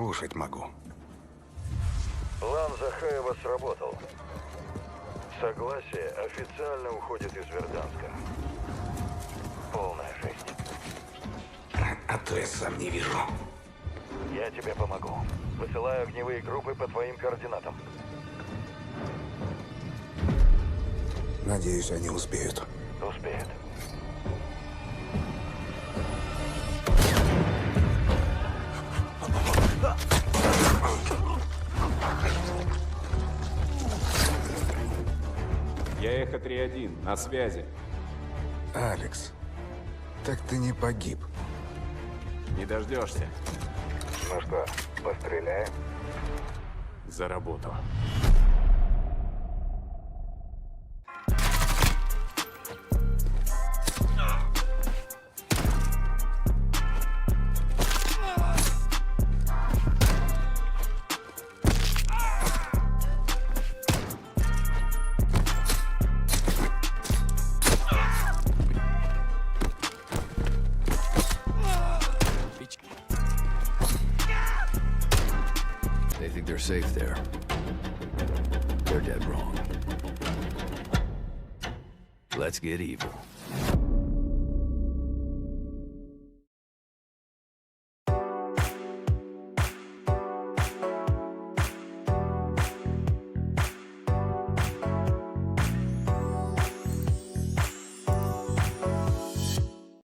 Слушать могу. План Захаева сработал. Согласие официально уходит из Верданска. Полная жесть. А то я сам не вижу. Я тебе помогу. Высылаю огневые группы по твоим координатам. Надеюсь, они успеют. Успеет. Я Эхо 3-1, на связи. Алекс, так ты не погиб. Не дождешься. Ну что, постреляем? За работу. They think they're safe there. They're dead wrong. Let's get evil.